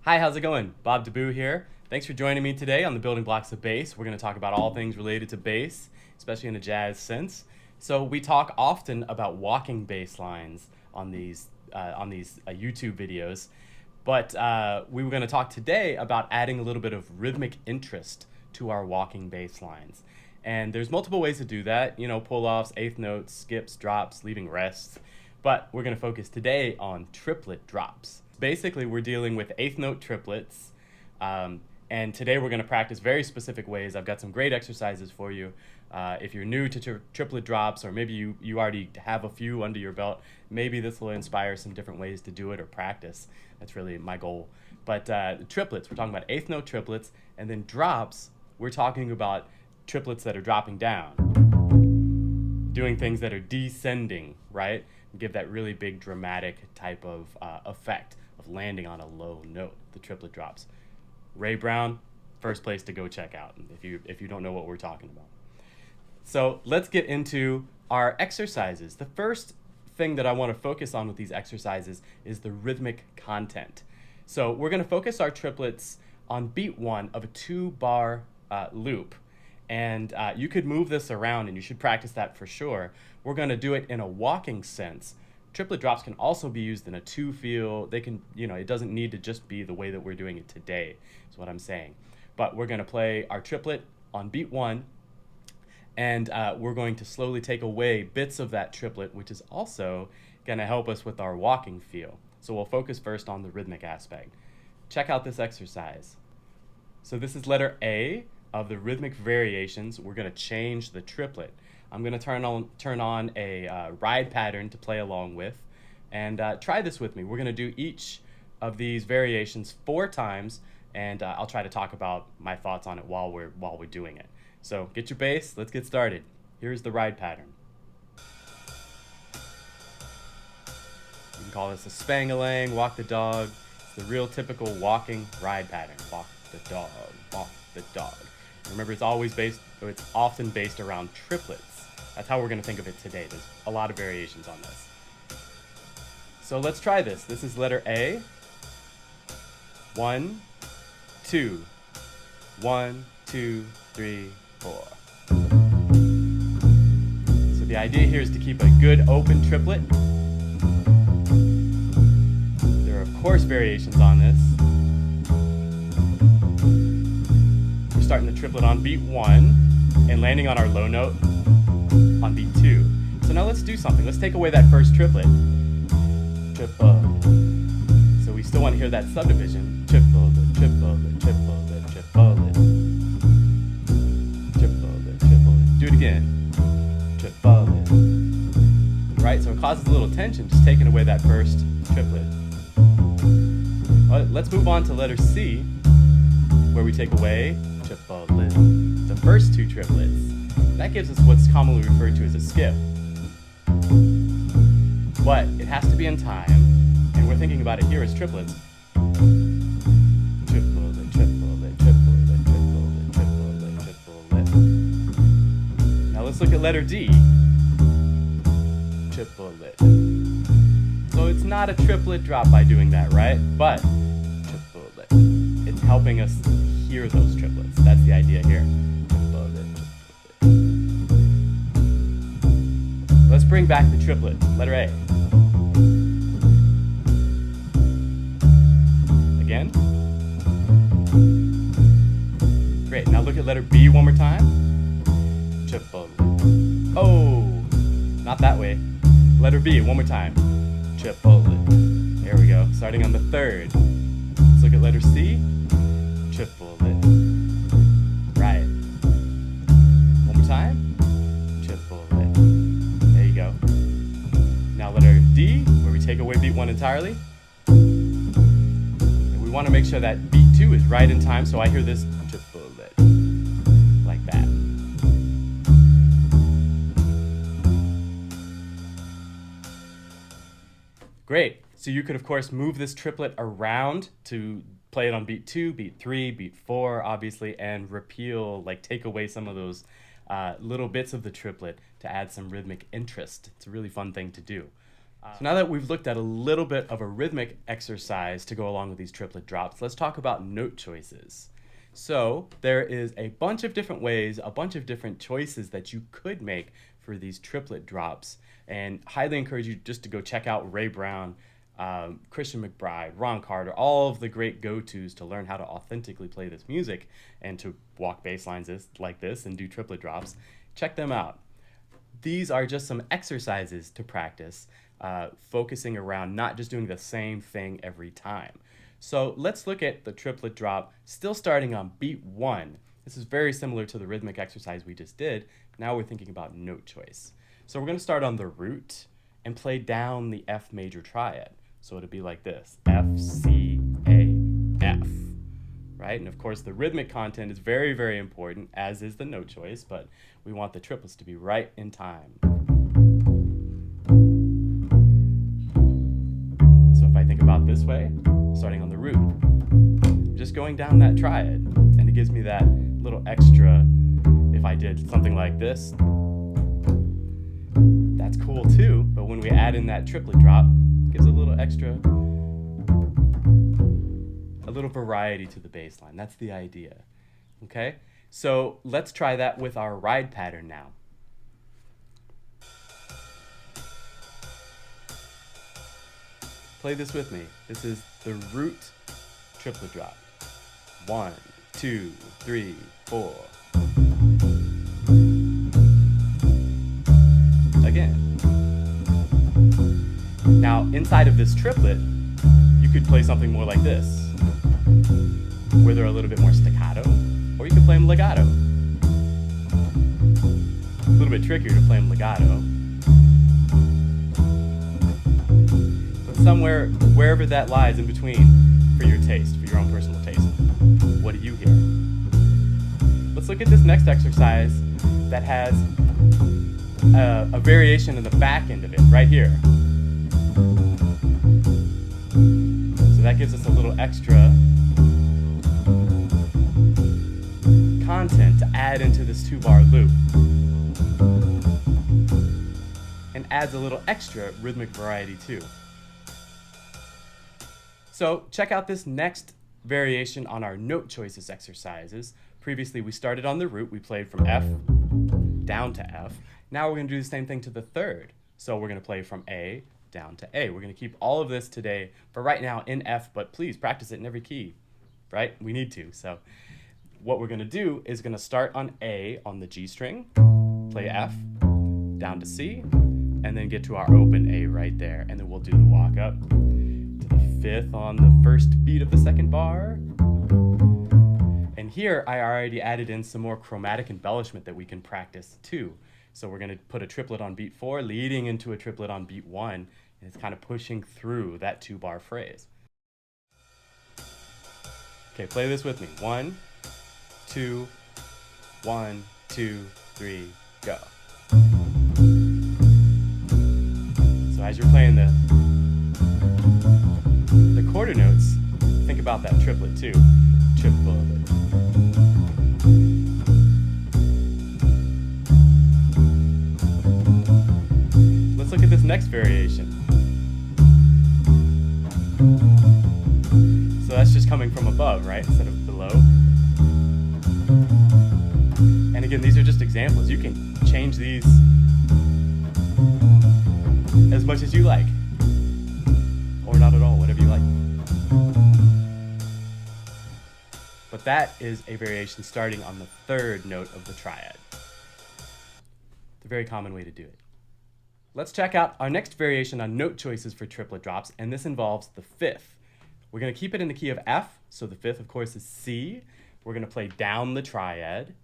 Hi, how's it going? Bob Deboo here. Thanks for joining me today on the Building Blocks of Bass. We're going to talk about all things related to bass, especially in a jazz sense. So we talk often about walking bass lines on these YouTube videos, but we were going to talk today about adding a little bit of rhythmic interest to our walking bass lines. And there's multiple ways to do that, pull-offs, eighth notes, skips, drops, leaving rests. But we're going to focus today on triplet drops. Basically, we're dealing with eighth note triplets. And today we're going to practice very specific ways. I've got some great exercises for you. If you're new to triplet drops, or maybe you already have a few under your belt, maybe this will inspire some different ways to do it or practice. That's really my goal. But triplets, we're talking about eighth note triplets. And then drops, we're talking about triplets that are dropping down, doing things that are descending, right? Give that really big dramatic type of effect of landing on a low note, the triplet drops. Ray Brown, first place to go check out if you don't know what we're talking about. So let's get into our exercises. The first thing that I want to focus on with these exercises is the rhythmic content. So we're going to focus our triplets on beat one of a 2-bar loop. And you could move this around, and you should practice that for sure. We're going to do it in a walking sense. Triplet drops can also be used in a 2-feel. They can, it doesn't need to just be the way that we're doing it today, is what I'm saying. But we're going to play our triplet on beat one, and we're going to slowly take away bits of that triplet, which is also going to help us with our walking feel. So we'll focus first on the rhythmic aspect. Check out this exercise. So this is letter A of the rhythmic variations. We're going to change the triplet. I'm going to turn on a ride pattern to play along with, and try this with me. We're going to do each of these variations 4 times, and I'll try to talk about my thoughts on it while we're doing it. So get your bass, let's get started. Here's the ride pattern. You can call this a spang-a-lang, walk the dog. It's the real typical walking ride pattern. Walk the dog, walk the dog. Remember, it's often based around triplets. That's how we're going to think of it today. There's a lot of variations on this. So let's try this. This is letter A. 1, 2. 1, 2, 3, 4. So the idea here is to keep a good open triplet. There are, of course, variations on this. We're starting the triplet on beat 1 and landing on our low note on beat 2. So now let's do something. Let's take away that first triplet. Triplet. So we still want to hear that subdivision. Triplet, triplet, triplet, triplet. Triplet, triplet. Do it again. Triplet. Right? So it causes a little tension, just taking away that first triplet. Let's move on to letter C, where we take away triplet, the first 2 triplets. That gives us what's commonly referred to as a skip. But it has to be in time, and we're thinking about it here as triplets. Triplet, triplet, triplet, triplet, triplet, triplet. Now let's look at letter D. Triplet. So it's not a triplet drop by doing that, right? But triplet. It's helping us hear those triplets. That's the idea here. Let's bring back the triplet, letter A. Again. Great, now look at letter B one more time. Triplet. Oh, not that way. Letter B, one more time. Triplet. There we go, starting on the 3rd. Let's look at letter C. Triplet. Right. One more time. Triplet. Now letter D, where we take away beat 1 entirely. And we want to make sure that beat 2 is right in time, so I hear this triplet, like that. Great. So you could, of course, move this triplet around to play it on beat 2, beat 3, beat 4, obviously, and repeal, take away some of those little bits of the triplet to add some rhythmic interest. It's a really fun thing to do. So now that we've looked at a little bit of a rhythmic exercise to go along with these triplet drops, let's talk about note choices. So there is a bunch of different ways, a bunch of different choices that you could make for these triplet drops, and highly encourage you just to go check out Ray Brown, Christian McBride, Ron Carter, all of the great go-tos to learn how to authentically play this music and to walk bass lines like this and do triplet drops. Check them out. These are just some exercises to practice, focusing around not just doing the same thing every time. So let's look at the triplet drop, still starting on beat 1. This is very similar to the rhythmic exercise we just did. Now we're thinking about note choice. So we're going to start on the root and play down the F major triad. So it'll be like this, F, C, A, F, right? And of course the rhythmic content is very, very important, as is the note choice, but we want the triplets to be right in time. So if I think about this way, starting on the root, I'm just going down that triad, and it gives me that little extra. If I did something like this, that's cool too, but when we add in that triplet drop, it gives a little extra, a little variety to the bass line. That's the idea, okay? So let's try that with our ride pattern now. Play this with me. This is the root triplet drop. 1, 2, 3, 4. Again. Now, inside of this triplet, you could play something more like this, where they're a little bit more staccato, or you could play them legato. A little bit trickier to play them legato. Somewhere, wherever that lies in between for your taste, for your own personal taste. What do you hear? Let's look at this next exercise that has a variation in the back end of it, right here. So that gives us a little extra content to add into this 2-bar loop. And adds a little extra rhythmic variety too. So check out this next variation on our note choices exercises. Previously we started on the root, we played from F down to F. Now we're going to do the same thing to the third. So we're going to play from A down to A. We're going to keep all of this today for right now in F, but please practice it in every key, right? We need to. So what we're going to do is going to start on A on the G string, play F, down to C, and then get to our open A right there. And then we'll do the walk up to the 5th on the first beat of the 2nd bar. And here I already added in some more chromatic embellishment that we can practice too. So we're going to put a triplet on beat 4, leading into a triplet on beat 1, and it's kind of pushing through that 2-bar phrase. Okay, play this with me. 1, 2, 1, 2, 3, go. So as you're playing the quarter notes, think about that triplet too. Triplet. Let's look at this next variation. So that's just coming from above, right, instead of below. And again, these are just examples. You can change these as much as you like, or not at all, whatever you like. But that is a variation starting on the 3rd note of the triad. It's a very common way to do it. Let's check out our next variation on note choices for triplet drops, and this involves the 5th. We're going to keep it in the key of F, so the 5th, of course, is C. We're going to play down the triad.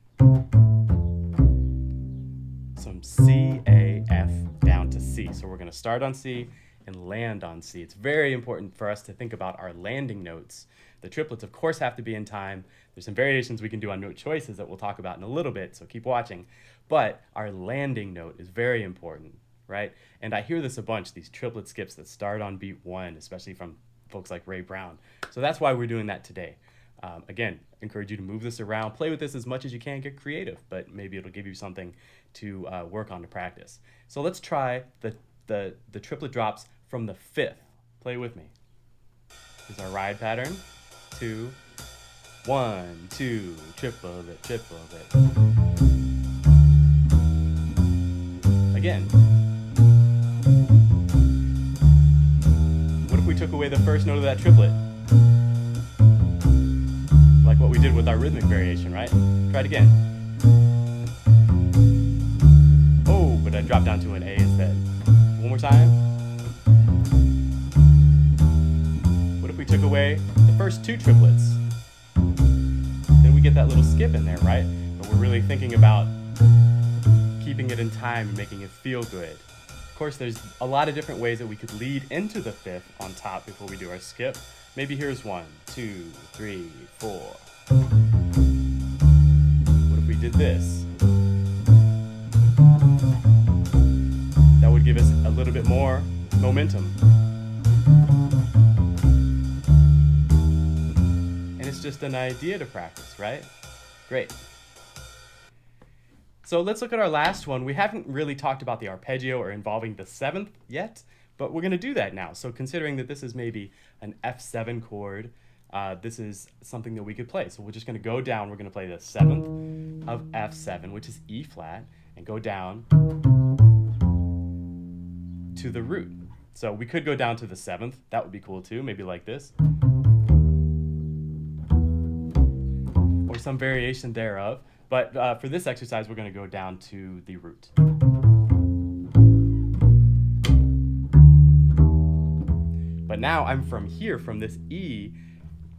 From C, A, F, down to C. So we're going to start on C and land on C. It's very important for us to think about our landing notes. The triplets, of course, have to be in time. There's some variations we can do on note choices that we'll talk about in a little bit, so keep watching. But our landing note is very important, right? And I hear this a bunch, these triplet skips that start on beat 1, especially from folks like Ray Brown. So that's why we're doing that today. Again, encourage you to move this around, play with this as much as you can, get creative, but maybe it'll give you something to work on to practice. So let's try the the triplet drops from the fifth. Play with me. Here's our ride pattern. 2, 1, 2, triplet, triplet. Again. What if we took away the first note of that triplet? Like what we did with our rhythmic variation, right? Try it again. Oh, but I dropped down to an A instead. One more time. What if we took away the first 2 triplets? Then we get that little skip in there, right? But we're really thinking about keeping it in time and making it feel good. Of course, there's a lot of different ways that we could lead into the fifth on top before we do our skip. Maybe here's 1, 2, 3, 4. What if we did this? That would give us a little bit more momentum. And it's just an idea to practice, right? Great. So let's look at our last one. We haven't really talked about the arpeggio or involving the 7th yet, but we're going to do that now. So considering that this is maybe an F7 chord, this is something that we could play. So we're just going to go down. We're going to play the 7th of F7, which is E flat, and go down to the root. So we could go down to the 7th. That would be cool too, maybe like this. Or some variation thereof. But for this exercise, we're going to go down to the root. But now I'm from here, from this E,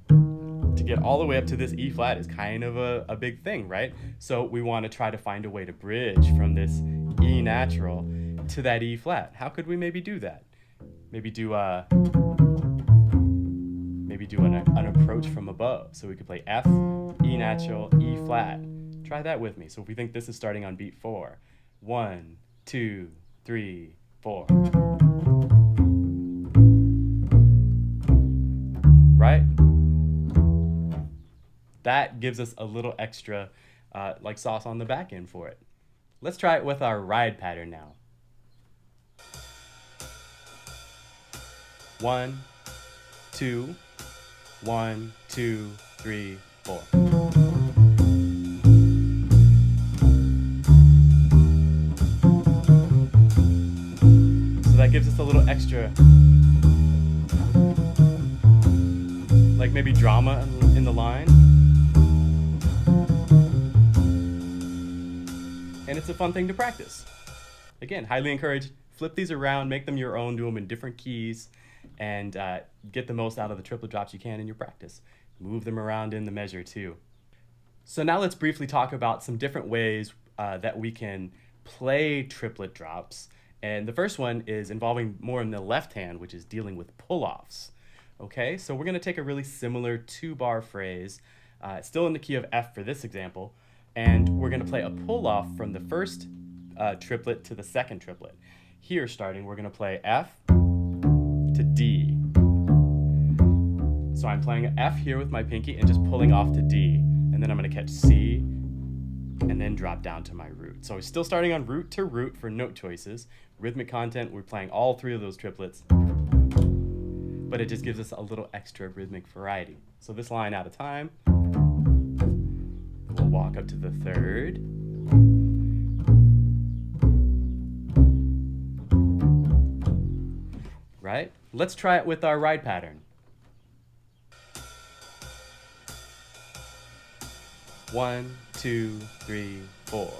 to get all the way up to this E flat is kind of a big thing, right? So we want to try to find a way to bridge from this E natural to that E flat. How could we maybe do that? Maybe do an approach from above. So we could play F, E natural, E flat. Try that with me. So if we think this is starting on beat 4, 1, 2, 3, 4. Right? That gives us a little extra like sauce on the back end for it. Let's try it with our ride pattern now. 1, 2, 1, 2, 3, 4. That gives us a little extra, like maybe drama in the line. And it's a fun thing to practice. Again, highly encouraged. Flip these around, make them your own, do them in different keys, and get the most out of the triplet drops you can in your practice. Move them around in the measure too. So now let's briefly talk about some different ways that we can play triplet drops. And the first one is involving more in the left hand, which is dealing with pull-offs. Okay, so we're going to take a really similar 2-bar phrase, still in the key of F for this example, and we're going to play a pull-off from the first triplet to the second triplet. Here, starting, we're going to play F to D. So I'm playing F here with my pinky and just pulling off to D, and then I'm going to catch C, and then drop down to my root. So we're still starting on root to root for note choices. Rhythmic content, we're playing all 3 of those triplets, but it just gives us a little extra rhythmic variety. So this line at a time, we'll walk up to the 3rd, right? Let's try it with our ride pattern. 1, 2, 3, 4.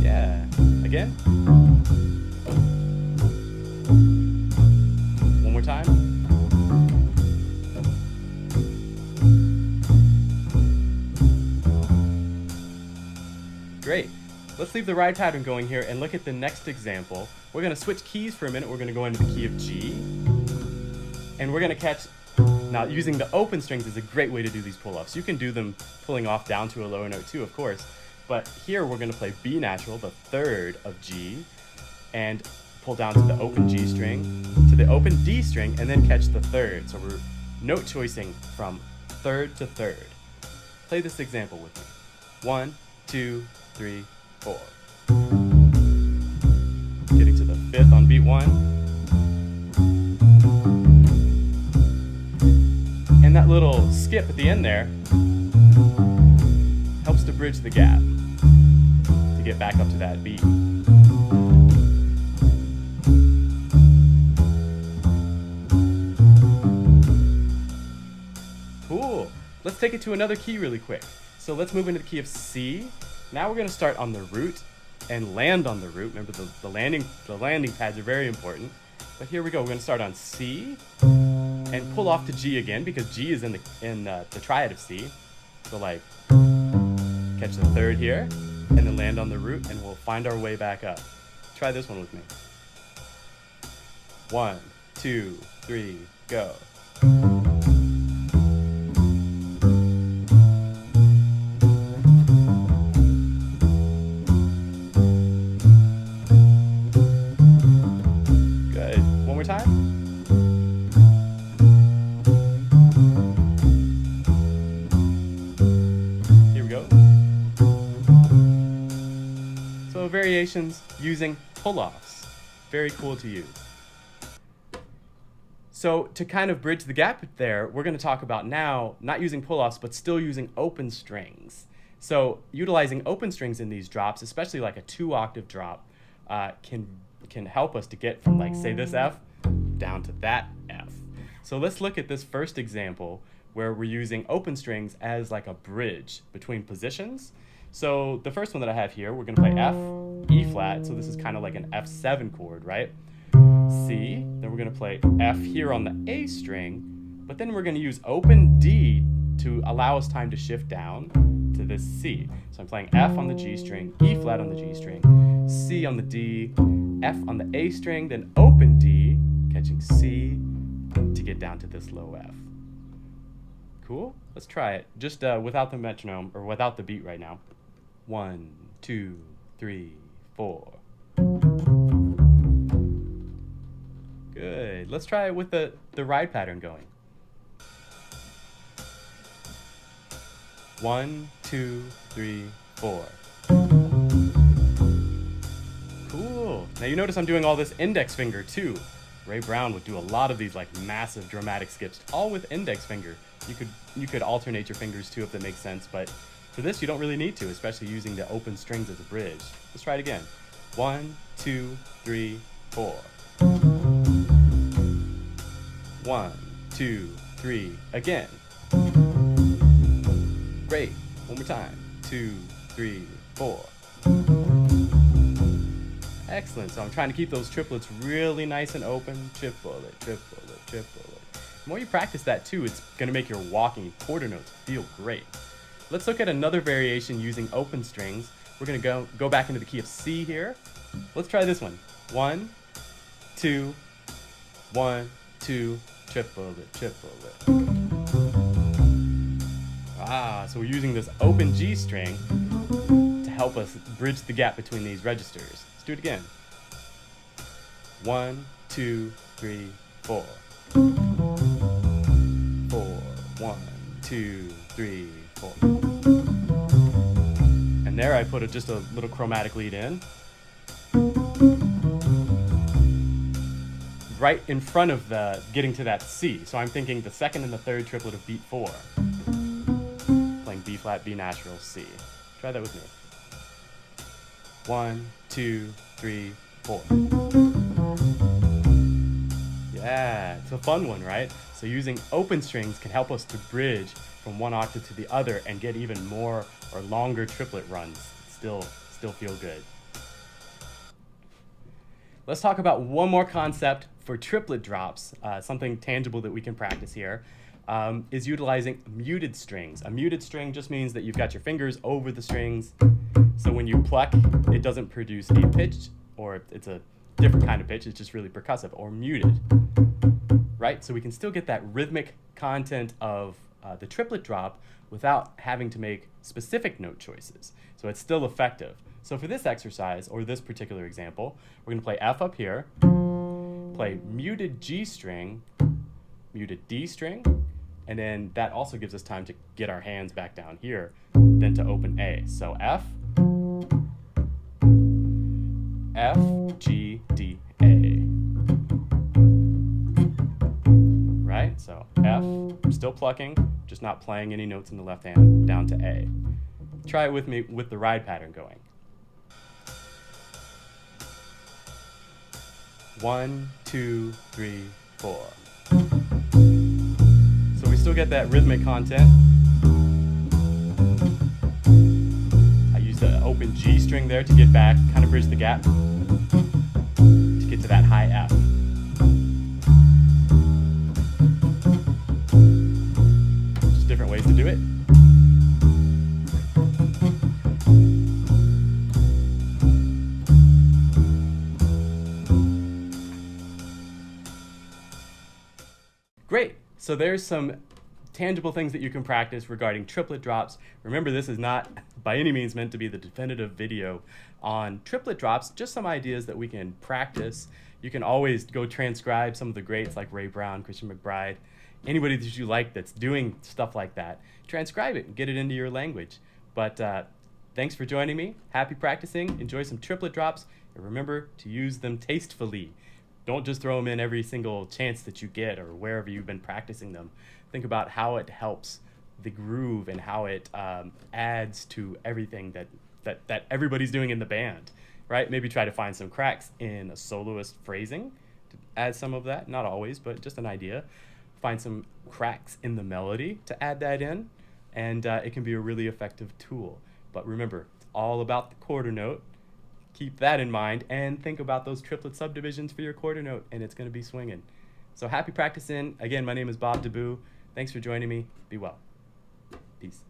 Yeah, again. One more time. Great. Let's leave the ride pattern going here and look at the next example. We're going to switch keys for a minute. We're going to go into the key of G. And we're going to catch, now using the open strings is a great way to do these pull-offs. You can do them pulling off down to a lower note too, of course. But here we're going to play B natural, the 3rd of G, and pull down to the open G string, to the open D string, and then catch the 3rd. So we're note choicing from third to third. Play this example with me. 1, 2, 3, 4. Getting to the fifth on beat 1. And that little skip at the end there helps to bridge the gap to get back up to that beat. Cool. Let's take it to another key really quick. So let's move into the key of C. Now we're going to start on the root and land on the root. Remember, the landing pads are very important. But here we go. We're going to start on C and pull off to G again because G is in the triad of C. So like catch the third here and then land on the root, and we'll find our way back up. Try this one with me. 1, 2, 3, go. Variations using pull-offs. Very cool to use. So to kind of bridge the gap there, we're going to talk about now not using pull-offs, but still using open strings. So utilizing open strings in these drops, especially like a 2-octave drop, can help us to get from, like, say this F down to that F. So let's look at this first example where we're using open strings as like a bridge between positions. So the first one that I have here, we're going to play F, E flat, so this is kind of like an F7 chord, right? C, then we're going to play F here on the A string, but then we're going to use open D to allow us time to shift down to this C. So I'm playing F on the G string, E flat on the G string, C on the D, F on the A string, then open D, catching C to get down to this low F. Cool? Let's try it, just without the metronome, or without the beat right now. 1, 2, 3, 4. Good. Let's try it with the ride pattern going. 1, 2, 3, 4. Cool. Now you notice I'm doing all this index finger too. Ray Brown would do a lot of these like massive dramatic skips, all with index finger. You could alternate your fingers too if that makes sense, but for this, you don't really need to, especially using the open strings as a bridge. Let's try it again. 1, 2, 3, 4. 1, 2, 3, again. Great. One more time. 2, 3, 4. Excellent. So I'm trying to keep those triplets really nice and open. Triplet, triplet, triplet. The more you practice that too, it's going to make your walking quarter notes feel great. Let's look at another variation using open strings. We're going to go back into the key of C here. Let's try this one. 1, 2, 1, 2, triplet, triplet. So we're using this open G string to help us bridge the gap between these registers. Let's do it again. 1, 2, 3, 4. 4, 1, 2, 3, 4. And there I put just a little chromatic lead in. Right in front of the getting to that C. So I'm thinking the second and the third triplet of beat 4. Playing B flat, B natural, C. Try that with me. 1, 2, 3, 4. Yeah, it's a fun one, right? So using open strings can help us to bridge from one octave to the other and get even more or longer triplet runs. Still feel good. Let's talk about one more concept for triplet drops, something tangible that we can practice here, is utilizing muted strings. A muted string just means that you've got your fingers over the strings, so when you pluck, it doesn't produce a pitch, or it's a different kind of pitch, it's just really percussive, or muted, right? So we can still get that rhythmic content of the triplet drop without having to make specific note choices. So it's still effective. So for this exercise, or this particular example, we're going to play F up here, play muted G string, muted D string, And then that also gives us time to get our hands back down here, then to open A. So F, F, G, D, A. Right? So F, I'm still plucking, just not playing any notes in the left hand, down to A. Try it with me with the ride pattern going. 1, 2, 3, 4. So we still get that rhythmic content. I use the open G string there to get back, kind of bridge the gap, to get to that high F. Just different ways to do it. Great. So there's some tangible things that you can practice regarding triplet drops. Remember, this is not by any means meant to be the definitive video on triplet drops, just some ideas that we can practice. You can always go transcribe some of the greats like Ray Brown, Christian McBride, anybody that you like that's doing stuff like that. Transcribe it and get it into your language. But thanks for joining me. Happy practicing. Enjoy some triplet drops. And remember to use them tastefully. Don't just throw them in every single chance that you get or wherever you've been practicing them. Think about how it helps the groove and how it adds to everything that everybody's doing in the band, right? Maybe try to find some cracks in a soloist phrasing to add some of that. Not always, but just an idea. Find some cracks in the melody to add that in, and it can be a really effective tool. But remember, it's all about the quarter note. Keep that in mind and think about those triplet subdivisions for your quarter note, and it's going to be swinging. So happy practicing. Again, my name is Bob Deboo. Thanks for joining me. Be well. Peace.